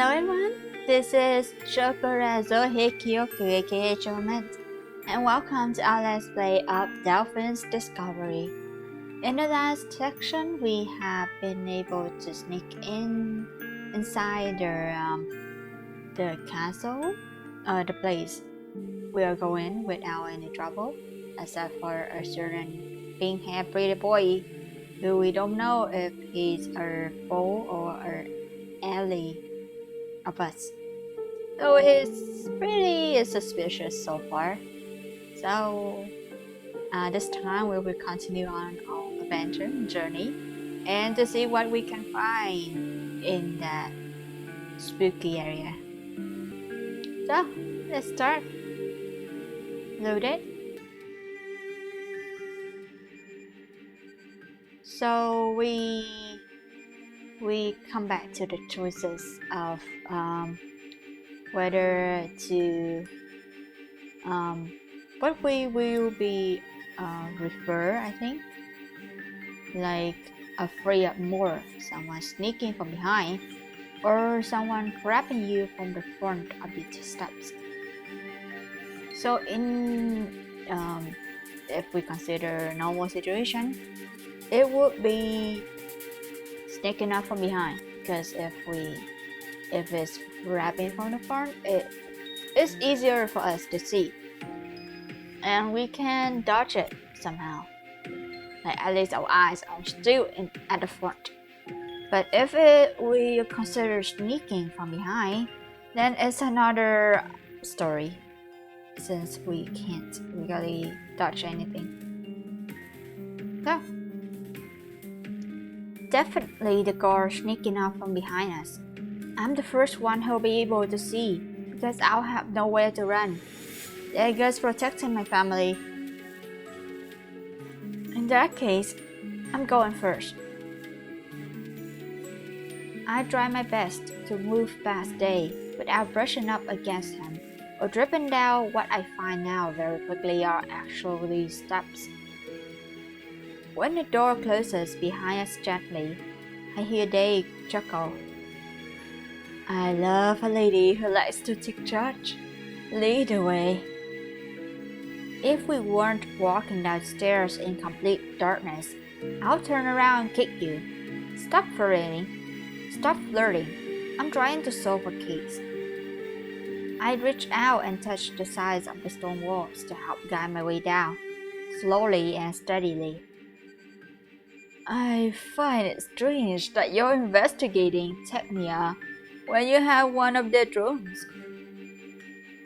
Hello everyone, this is Shokora Zouheikyoku aka chocomint, and welcome to our Let's Play of Delphine Discovery. In the last section, we have been able to sneak inside the castle, the place we are going without any trouble, except for a certain pink-haired pretty boy who we don't know if he's a foe or an ally of us. So it's pretty suspicious so far. So this time we will continue on our adventure and journey and to see what we can find in that spooky area. So let's start. Load it. So we come back to the choices of whether to what we will be refer, I think, like afraid of more, someone sneaking from behind, or someone grabbing you from the front of the steps. So if we consider normal situation, it would be sneaking up from behind, because if it's grabbing from the front, it's easier for us to see and we can dodge it somehow. Like at least our eyes are still at the front. But if we consider sneaking from behind, then it's another story, since we can't really dodge anything. So definitely the guard sneaking up from behind us. I'm the first one who'll be able to see, because I'll have nowhere to run. There goes protecting my family. In that case, I'm going first. I try my best to move past Day without brushing up against him or dripping down what I find now very quickly are actually steps. When the door closes behind us gently, I hear Day chuckle. I love a lady who likes to take charge. Lead the way. If we weren't walking downstairs in complete darkness, I'll turn around and kick you. Stop flirting. Stop flirting. I'm trying to solve a case. I reach out and touch the sides of the stone walls to help guide my way down, slowly and steadily. I find it strange that you're investigating Technia when you have one of their drones.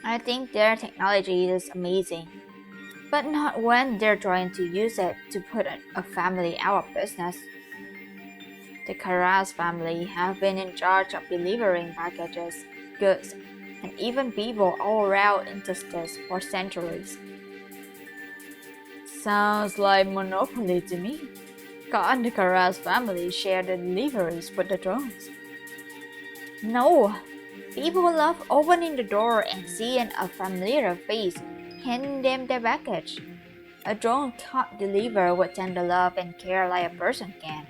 I think their technology is amazing, but not when they're trying to use it to put a family out of business. The Karas family have been in charge of delivering packages, goods, and even people all around interstates for centuries. Sounds like monopoly to me. Can't the Karas family share the deliveries with the drones? No! People love opening the door and seeing a familiar face handing them their package. A drone can't deliver with tender love and care like a person can.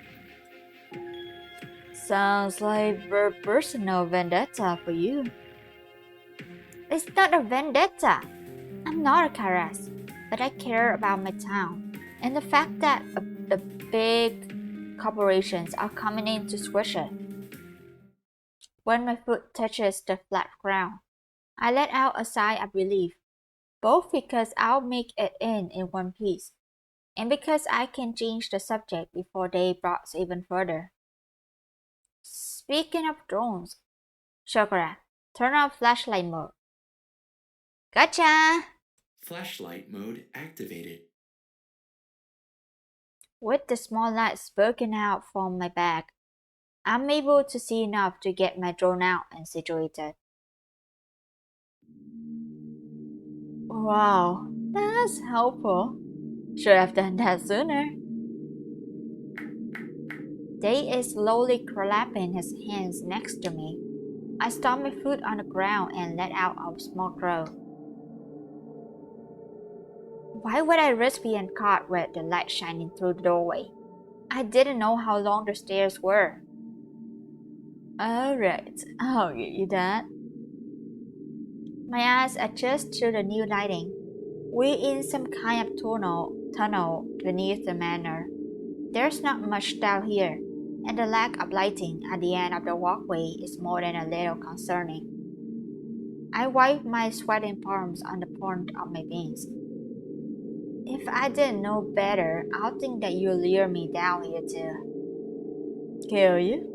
Sounds like a personal vendetta for you. It's not a vendetta. I'm not a Karas, but I care about my town and the fact that the big corporations are coming in to squish it. When my foot touches the flat ground, I let out a sigh of relief, both because I'll make it in one piece, and because I can change the subject before they brought even further. Speaking of drones, Shokora, turn on flashlight mode. Gotcha! Flashlight mode activated. With the small light poking out from my bag, I'm able to see enough to get my drone out and situated. Wow, that's helpful. Should have done that sooner. Day is slowly clapping his hands next to me. I stomp my foot on the ground and let out a small crow. Why would I risk being caught with the light shining through the doorway? I didn't know how long the stairs were. Alright, I'll give you that. My eyes adjust to the new lighting. We're in some kind of tunnel beneath the manor. There's not much down here, and the lack of lighting at the end of the walkway is more than a little concerning. I wipe my sweating palms on the point of my pants. If I didn't know better, I'd think that you lure me down here to kill you.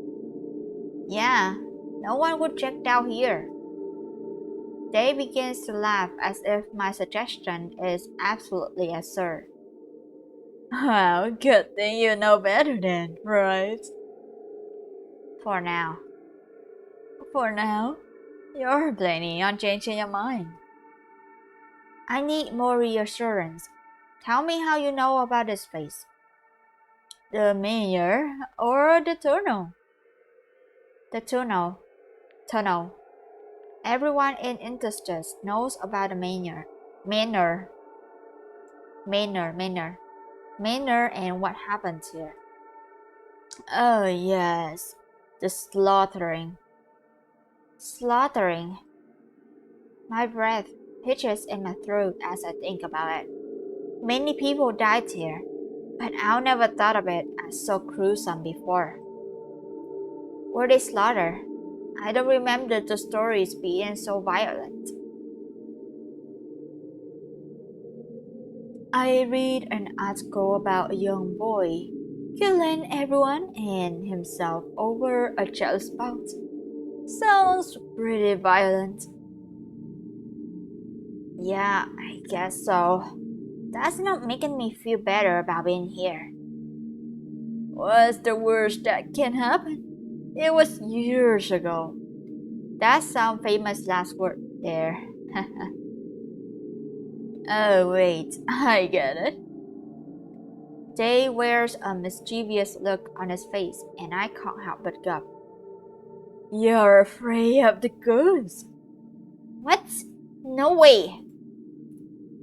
Yeah, no one would check down here. They begins to laugh as if my suggestion is absolutely absurd. Well, good thing you know better then, right? For now. For now, you're planning on changing your mind. I need more reassurance. Tell me how you know about this place. The mayor or the tunnel? The tunnel. Tunnel. Everyone in Interstice knows about the manor. Manor. Manor. Manor. Manor and what happened here. Oh yes, the slaughtering. Slaughtering. My breath hitches in my throat as I think about it. Many people died here, but I never thought of it as so gruesome before. Were they slaughtered? I don't remember the stories being so violent. I read an article about a young boy killing everyone and himself over a jealous bout. Sounds pretty violent. Yeah, I guess so. That's not making me feel better about being here. What's the worst that can happen? It was years ago. That's some famous last word there. Oh wait, I get it. Jay wears a mischievous look on his face, and I can't help but gulp. You're afraid of the ghosts? What? No way!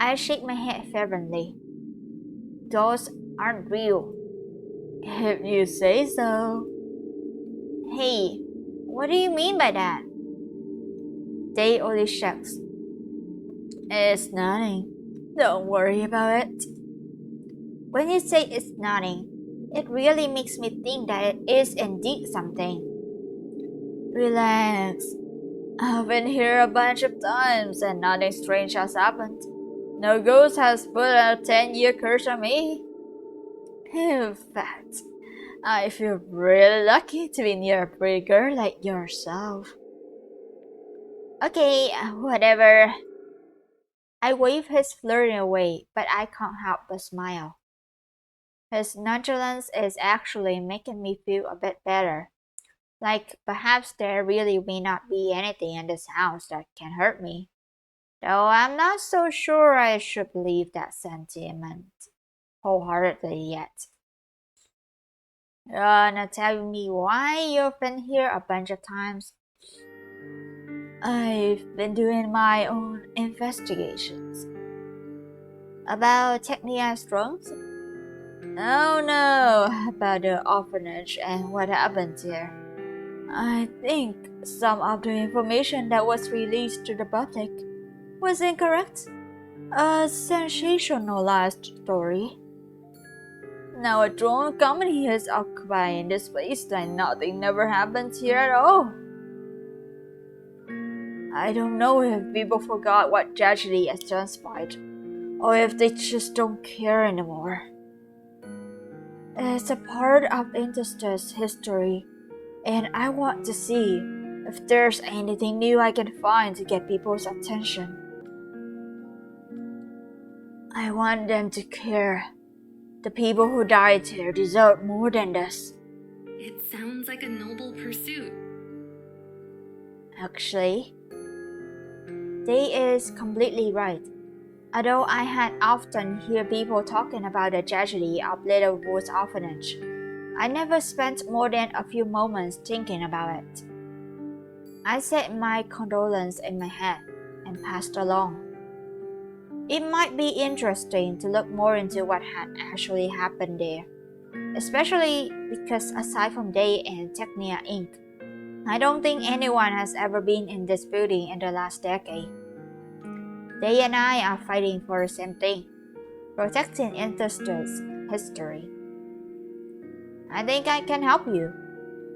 I shake my head fervently. Those aren't real. If you say so. Hey, what do you mean by that? Day only shucks. It's nothing. Don't worry about it. When you say it's nothing, it really makes me think that it is indeed something. Relax. I've been here a bunch of times and nothing strange has happened. No ghost has put a 10-year curse on me. In fact, I feel really lucky to be near a pretty girl like yourself. Okay, whatever. I wave his flirting away, but I can't help but smile. His nonchalance is actually making me feel a bit better. Like perhaps there really may not be anything in this house that can hurt me. Though I'm not so sure I should believe that sentiment wholeheartedly yet. Now tell me why you've been here a bunch of times. I've been doing my own investigations. About Technia's drones? Oh no, about the orphanage and what happened here. I think some of the information that was released to the public was incorrect. A sensationalized story. Now a drone company is occupying this place like nothing never happened here at all. I don't know if people forgot what tragedy has transpired, or if they just don't care anymore. It's a part of Interstellar's history, and I want to see if there's anything new I can find to get people's attention. I want them to care. The people who died here deserve more than this. It sounds like a noble pursuit. Actually, Day is completely right. Although I had often hear people talking about the tragedy of Little Woods Orphanage, I never spent more than a few moments thinking about it. I said my condolence in my head and passed along. It might be interesting to look more into what had actually happened there, especially because aside from Day and Technia Inc., I don't think anyone has ever been in this building in the last decade. They and I are fighting for the same thing, protecting Interstellar's history. I think I can help you.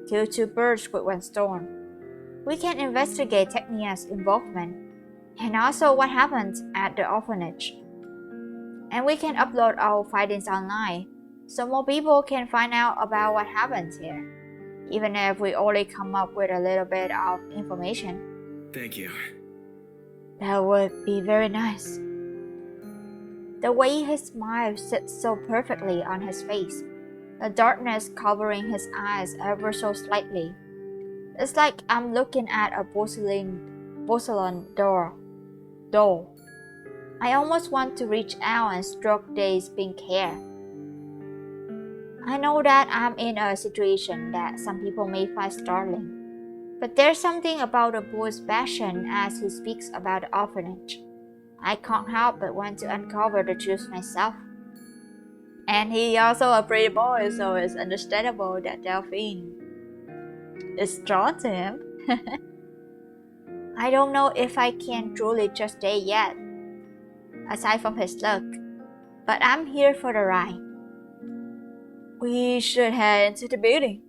Kill two birds with one stone. We can investigate Technia's involvement and also what happened at the orphanage. And we can upload our findings online so more people can find out about what happened here, even if we only come up with a little bit of information. Thank you. That would be very nice. The way his smile sits so perfectly on his face, the darkness covering his eyes ever so slightly. It's like I'm looking at a porcelain doll. I almost want to reach out and stroke Day's pink hair. I know that I'm in a situation that some people may find startling, but there's something about the boy's passion as he speaks about the orphanage. I can't help but want to uncover the truth myself. And he's also a pretty boy, so it's understandable that Delphine is drawn to him. I don't know if I can truly trust Day yet, aside from his look, but I'm here for the ride. We should head into the building.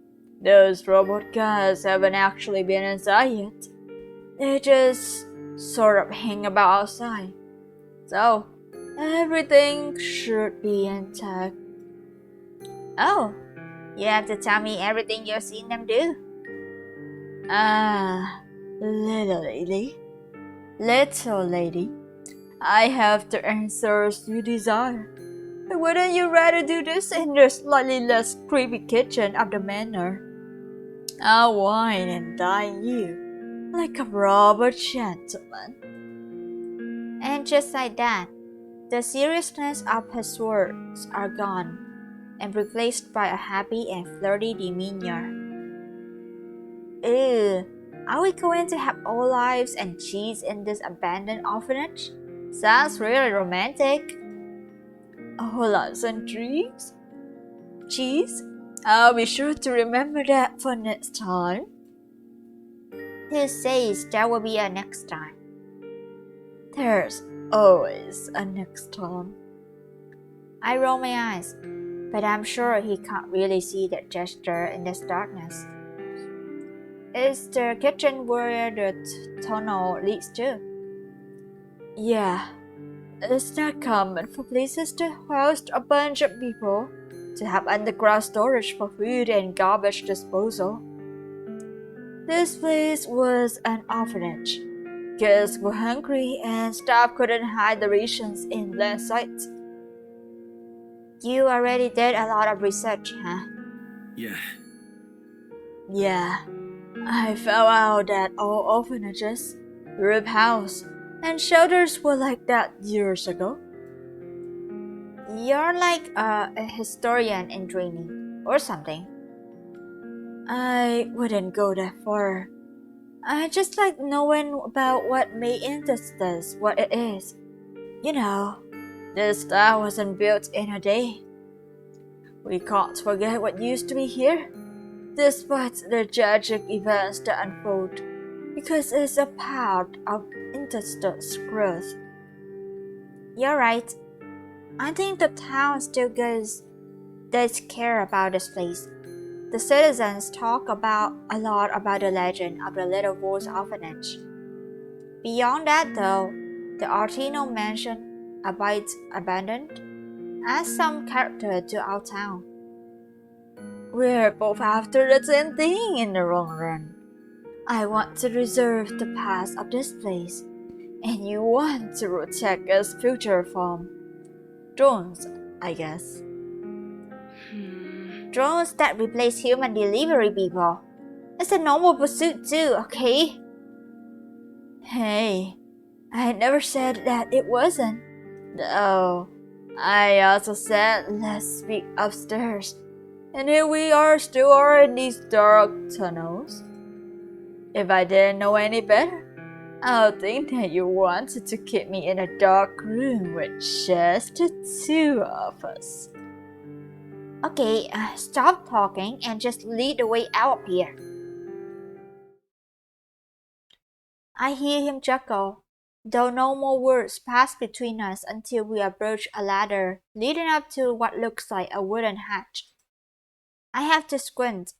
Those robot guys haven't actually been inside yet. They just sort of hang about outside. So, everything should be intact. Oh, you have to tell me everything you've seen them do. Little lady. Little lady, I have the answers you desire. But wouldn't you rather do this in the slightly less creepy kitchen of the manor? I'll wine and dine you like a proper gentleman. And just like that, the seriousness of his words are gone and replaced by a happy and flirty demeanor. Ew, are we going to have olives and cheese in this abandoned orphanage? Sounds really romantic. Olives and trees? Cheese? I'll be sure to remember that for next time. He says there will be a next time. There's always a next time. I roll my eyes, but I'm sure he can't really see that gesture in this darkness. Is the kitchen where the tunnel leads to? Yeah. It's not common for places to host a bunch of people to have underground storage for food and garbage disposal. This place was an orphanage. Kids were hungry and staff couldn't hide the rations in plain sight. You already did a lot of research, huh? Yeah. Yeah. I found out that all orphanages, rib house, and shelters were like that years ago. You're like a historian in training, or something. I wouldn't go that far. I just like knowing about what made Interstellar what it is. You know, this star wasn't built in a day. We can't forget what used to be here, despite the tragic events that unfold, because it's a part of Interstellar's growth. You're right. I think the town still does care about this place. The citizens talk a lot about the legend of the Little Boy's orphanage. Beyond that, though, the Artino mansion abides abandoned, adds some character to our town. We're both after the same thing in the long run. I want to reserve the past of this place, and you want to protect its future from drones, I guess. Drones that replace human delivery people. It's a normal pursuit too, okay? Hey, I never said that it wasn't. No, I also said let's speak upstairs. And here we still are in these dark tunnels. If I didn't know any better, I would think that you wanted to keep me in a dark room with just the two of us. Okay, stop talking and just lead the way out of here. I hear him chuckle, though no more words pass between us until we approach a ladder leading up to what looks like a wooden hatch. I have to squint,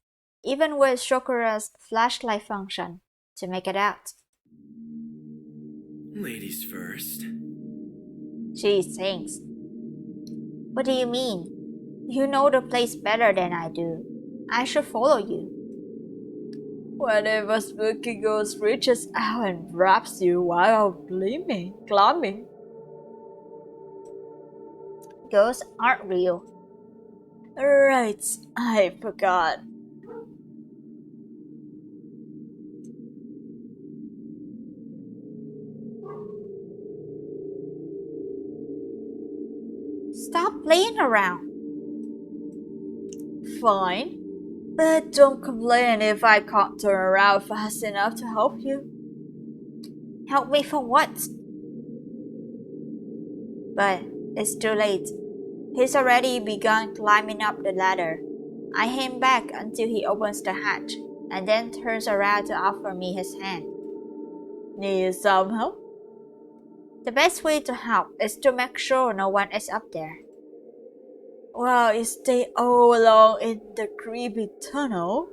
even with Shokora's flashlight function, to make it out. Ladies first. She sings. What do you mean? You know the place better than I do. I should follow you. What if a spooky ghost reaches out and grabs you while climbing? Ghosts aren't real. Right, I forgot. Stop playing around. Fine, but don't complain if I can't turn around fast enough to help you. Help me for what? But it's too late. He's already begun climbing up the ladder. I hang back until he opens the hatch, and then turns around to offer me his hand. Need some help? The best way to help is to make sure no one is up there. Well, you stay all along in the creepy tunnel?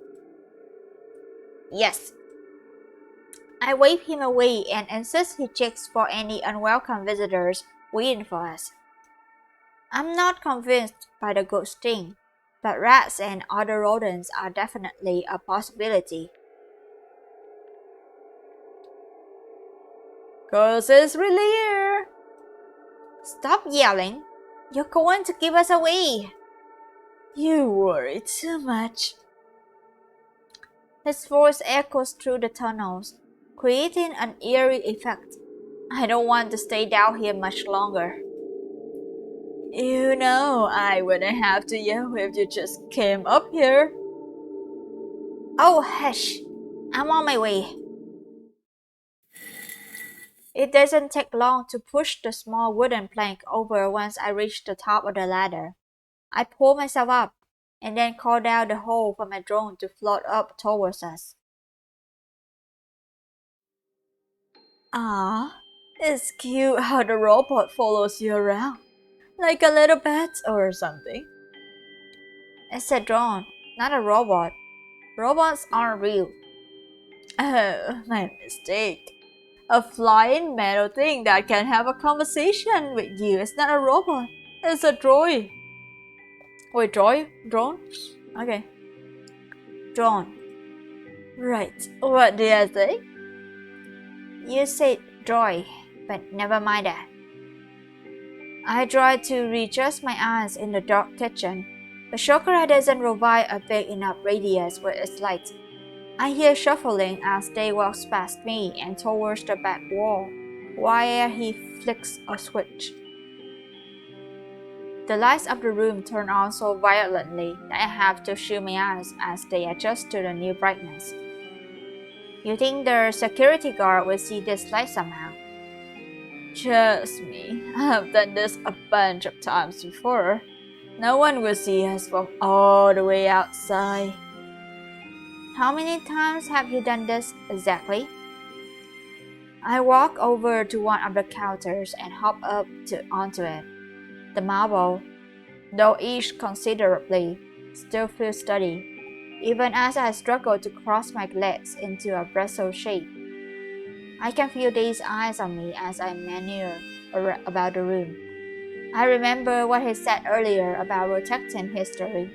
Yes. I wave him away and insist he checks for any unwelcome visitors waiting for us. I'm not convinced by the ghost thing, but rats and other rodents are definitely a possibility. Ghost is really here! Stop yelling! You're going to give us away! You worry too much. His voice echoes through the tunnels, creating an eerie effect. I don't want to stay down here much longer. You know, I wouldn't have to yell if you just came up here. Oh, hush! I'm on my way. It doesn't take long to push the small wooden plank over once I reach the top of the ladder. I pull myself up, and then call down the hole for my drone to float up towards us. Ah, it's cute how the robot follows you around, like a little pet or something. It's a drone, not a robot. Robots aren't real. Oh, my mistake. A flying metal thing that can have a conversation with you is not a robot. It's a droid. Wait, droid? Drone? Okay. Drone. Right. What did I say? You said droid, but never mind that. I tried to readjust my eyes in the dark kitchen, but Shokora doesn't provide a big enough radius with its light. I hear shuffling as they walk past me and towards the back wall, while he flicks a switch. The lights of the room turn on so violently that I have to shield my eyes as they adjust to the new brightness. You think the security guard will see this light somehow? Trust me, I've done this a bunch of times before. No one will see us from all the way outside. How many times have you done this exactly? I walk over to one of the counters and hop onto it. The marble, though aged considerably, still feels steady, even as I struggle to cross my legs into a bristle shape. I can feel Dave's eyes on me as I maneuver about the room. I remember what he said earlier about protecting history.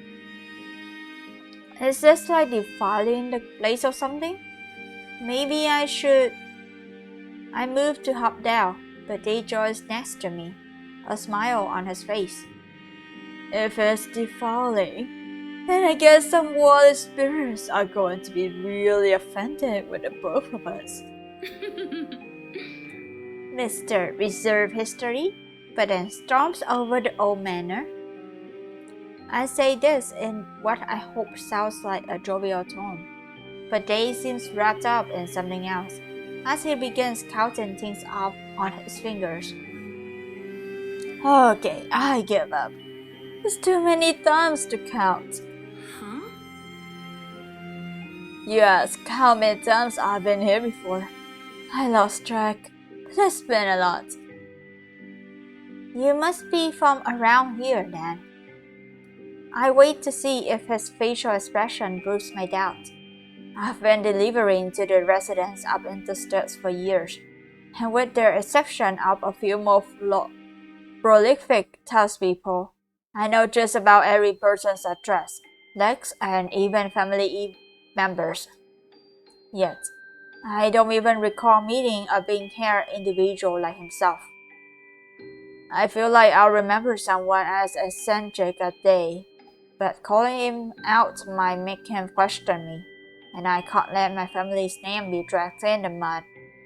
Is this like defiling the place or something? Maybe I should. I move to hop down, but Dave joins next to me, a smile on his face. If it's defiling, then I guess some wild spirits are going to be really offended with the both of us. Mr. Reserve History, but then storms over the old manor. I say this in what I hope sounds like a jovial tone, but Dave seems wrapped up in something else as he begins counting things off on his fingers. Okay, I give up. It's too many thumbs to count. Huh? You ask how many times I've been here before. I lost track, but it's been a lot. You must be from around here then. I wait to see if his facial expression proves my doubt. I've been delivering to the residents up in the States for years, and with the exception of a few more prolific townspeople, I know just about every person's address, legs, and even family members. Yet, I don't even recall meeting a pink-haired individual like himself. I feel like I'll remember someone as eccentric a day, but calling him out might make him question me, and I can't let my family's name be dragged in the mud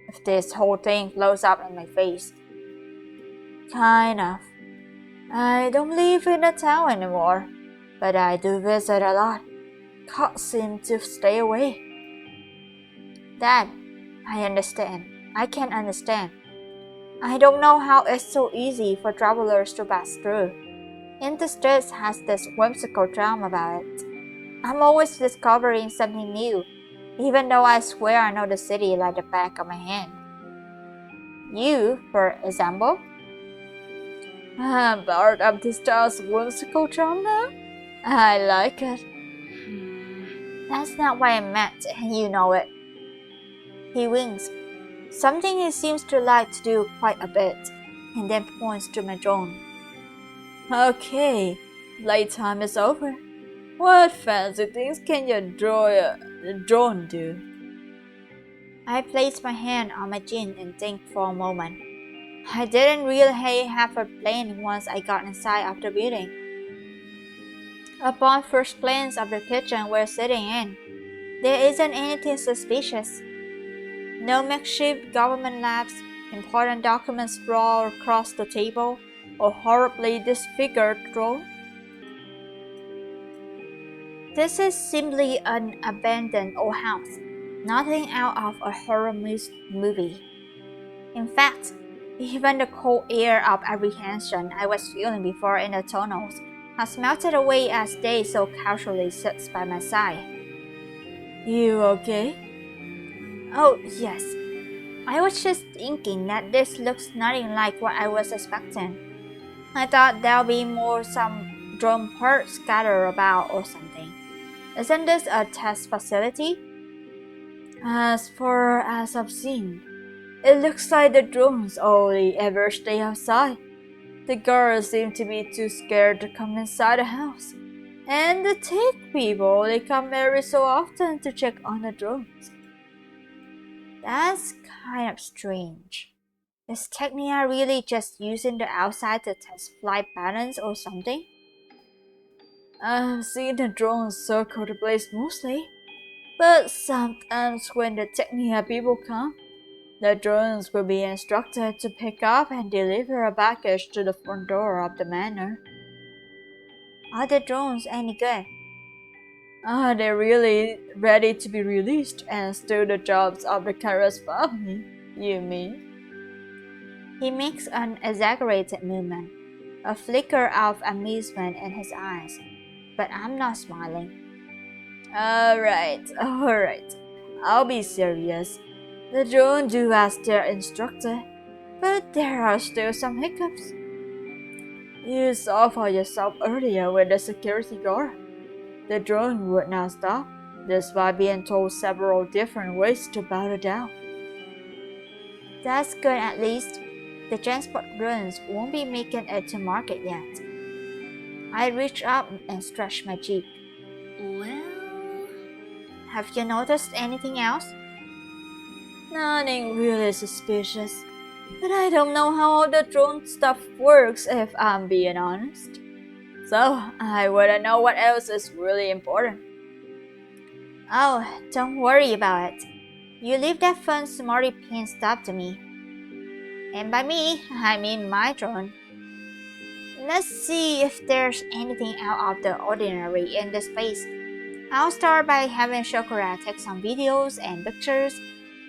if this whole thing blows up in my face. Kind of. I don't live in the town anymore, but I do visit a lot. Can't seem to stay away. Dad, I understand. I can understand. I don't know how it's so easy for travelers to pass through. Interstate has this whimsical charm about it. I'm always discovering something new, even though I swear I know the city like the back of my hand. You, for example? I'm part of this town's whimsical charm now? I like it. That's not what I meant, and you know it. He winks, something he seems to like to do quite a bit, and then points to my drone. Okay, playtime is over. What fancy things can your drone do? I placed my hand on my chin and think for a moment. I didn't really have a plan once I got inside of the building. Upon first glance of the kitchen we're sitting in, there isn't anything suspicious. No makeshift government labs, important documents sprawled across the table, or horribly disfigured drone. This is simply an abandoned old house, nothing out of a horror movie. In fact, even the cold air of apprehension I was feeling before in the tunnels has melted away as they so casually sits by my side. You okay? Oh, yes. I was just thinking that this looks nothing like what I was expecting. I thought there'll be some drone parts scattered about or something. Isn't this a test facility? As far as I've seen, it looks like the drones only ever stay outside. The girls seem to be too scared to come inside the house. And the tech people only come every so often to check on the drones. That's kind of strange. Is Technia really just using the outside to test flight patterns or something? I've seen the drones circle the place mostly, but sometimes when the Technia people come, the drones will be instructed to pick up and deliver a package to the front door of the manor. Are the drones any good? Are they really ready to be released and steal the jobs of the Kara's family, you mean? He makes an exaggerated movement, a flicker of amusement in his eyes, but I'm not smiling. Alright. I'll be serious. The drone do as they're instructed, but there are still some hiccups. You saw for yourself earlier with the security guard. The drone would not stop, despite being told several different ways to bow it down. That's good at least. The transport drones won't be making it to market yet. I reach up and stretch my cheek. Well, have you noticed anything else? Nothing really suspicious, but I don't know how all the drone stuff works if I'm being honest. So, I wouldn't know what else is really important. Oh, don't worry about it. You leave that fun smarty pants stuff to me. And by me, I mean my drone. Let's see if there's anything out of the ordinary in this place. I'll start by having Shokora take some videos and pictures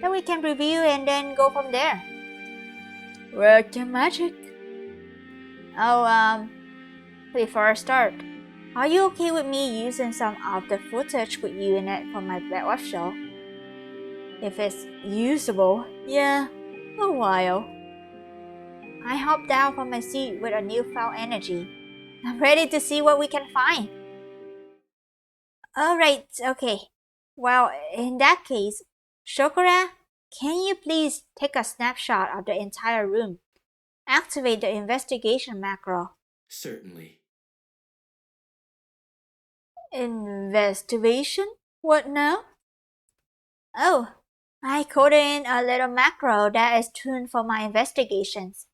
that we can review and then go from there. Work your magic. Oh, before I start, are you okay with me using some of the footage with you in it for my web show? If it's usable, yeah, a while. I hopped down from my seat with a newfound energy. I'm ready to see what we can find. Alright, okay. Well, in that case, Shokora, can you please take a snapshot of the entire room? Activate the investigation macro. Certainly. Investigation? What now? Oh, I coded in a little macro that is tuned for my investigations.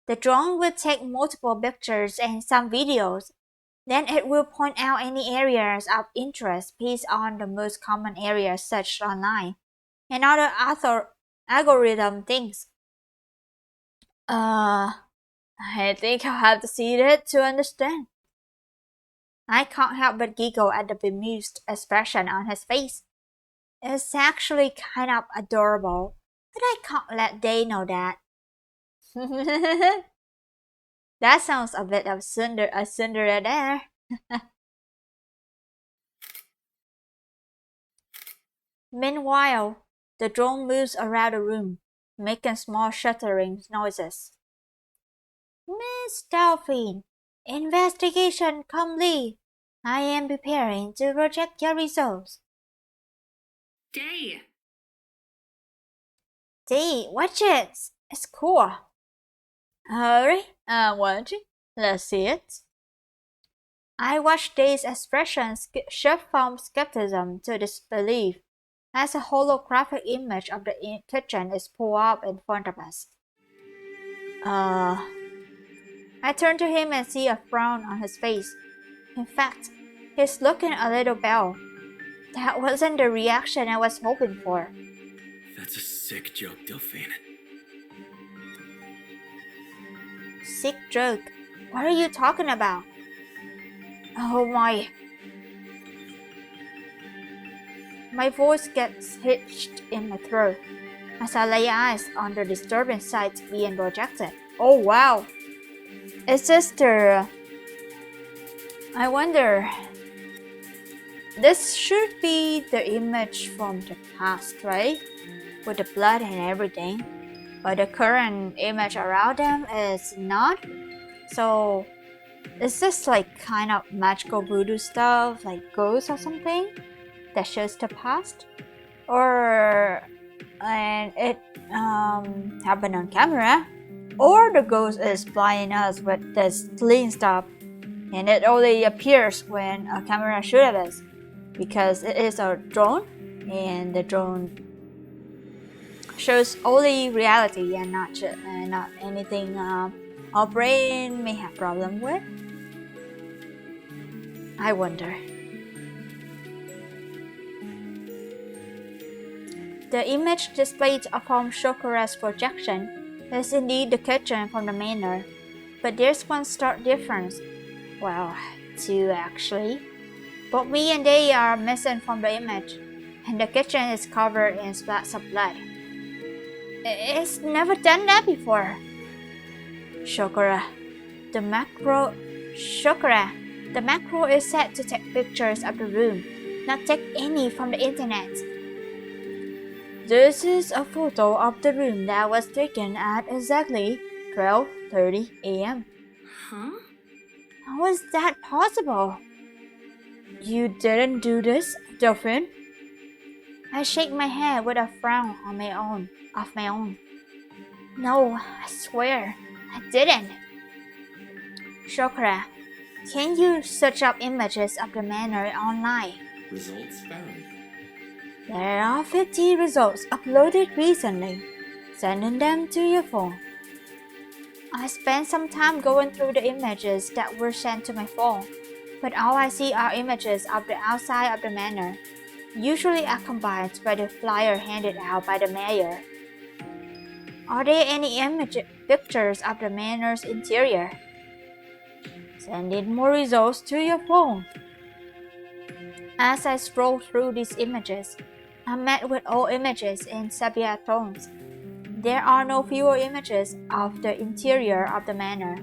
The drone will take multiple pictures and some videos. Then it will point out any areas of interest based on the most common areas searched online and other algorithm things. I think I'll have to see it to understand. I can't help but giggle at the bemused expression on his face. It's actually kind of adorable, but I can't let Day know that. That sounds a bit of Sundara there. Meanwhile, the drone moves around the room, making small shuddering noises. Miss Delphine, investigation complete. I am preparing to project your results. Day. Dee, watch it. It's cool. Hurry, watch it. Let's see it. I watched Day's expression shift from skepticism to disbelief as a holographic image of the kitchen is pulled up in front of us. I turn to him and see a frown on his face. In fact, he's looking a little pale. That wasn't the reaction I was hoping for. That's a sick joke, Delphine. Sick joke? What are you talking about? Oh my. My voice gets hitched in my throat as I lay eyes on the disturbing sights being projected. Oh wow. It's just I wonder. This should be the image from the past, right? With the blood and everything. But the current image around them is not. So, is this like kind of magical voodoo stuff, like ghosts or something, that shows the past? Or and it happened on camera? Or the ghost is blinding us with this clean stuff and it only appears when a camera shoots us because it is a drone and the drone shows only reality and not anything our brain may have problem with. I wonder. The image displayed upon Shokora's projection is indeed the kitchen from the manor, but there's one stark difference. Well, two actually. Both me and they are missing from the image, and the kitchen is covered in splats of blood. It's never done that before. Shokora, the macro is set to take pictures of the room, not take any from the internet. This is a photo of the room that was taken at exactly 12:30 a.m. Huh? How is that possible? You didn't do this, Delphine? I shake my head with a frown of my own. No, I swear, I didn't. Shokora, can you search up images of the manor online? Results found. There are 50 results uploaded recently. Sending them to your phone. I spent some time going through the images that were sent to my phone, but all I see are images of the outside of the manor, usually accompanied by the flyer handed out by the mayor. Are there any pictures of the manor's interior? Sending more results to your phone. As I scroll through these images, I'm met with all images in sepia tones. There are no fewer images of the interior of the manor,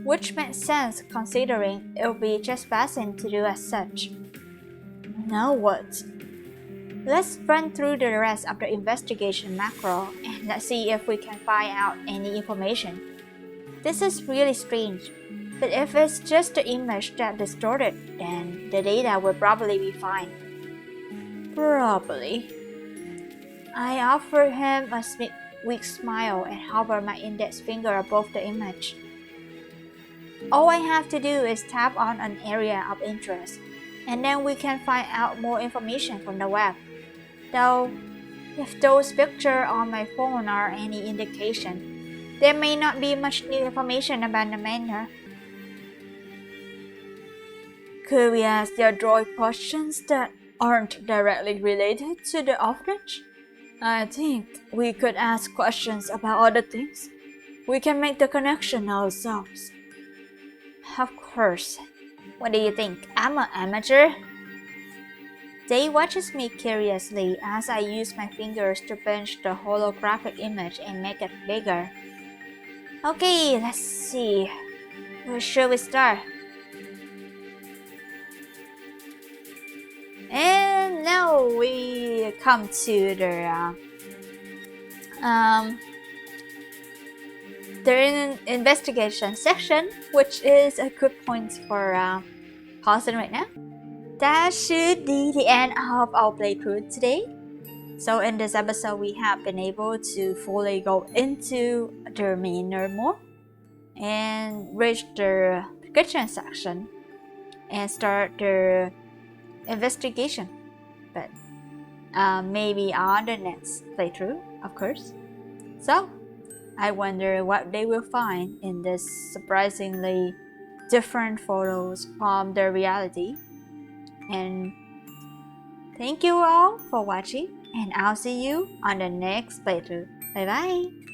which makes sense considering it would be trespassing to do as such. Now what? Let's run through the rest of the investigation macro and let's see if we can find out any information. This is really strange, but if it's just the image that distorted, then the data will probably be fine. Probably. I offer him a weak smile and hover my index finger above the image. All I have to do is tap on an area of interest, and then we can find out more information from the web. Though, if those pictures on my phone are any indication, there may not be much new information about the manor. Could we ask the droid questions that aren't directly related to the orphanage? I think we could ask questions about other things. We can make the connection ourselves. Of course. What do you think? I'm an amateur? They watches me curiously as I use my fingers to pinch the holographic image and make it bigger. Okay, let's see. Where should we start? And now we come to the investigation section, which is a good point for pausing right now. That should be the end of our playthrough today. So in this episode, we have been able to fully go into the manor more and reach the kitchen section and start the investigation. But maybe on the next playthrough, of course. So I wonder what they will find in this surprisingly different photos from the reality. And thank you all for watching, and I'll see you on the next playthrough. Bye bye!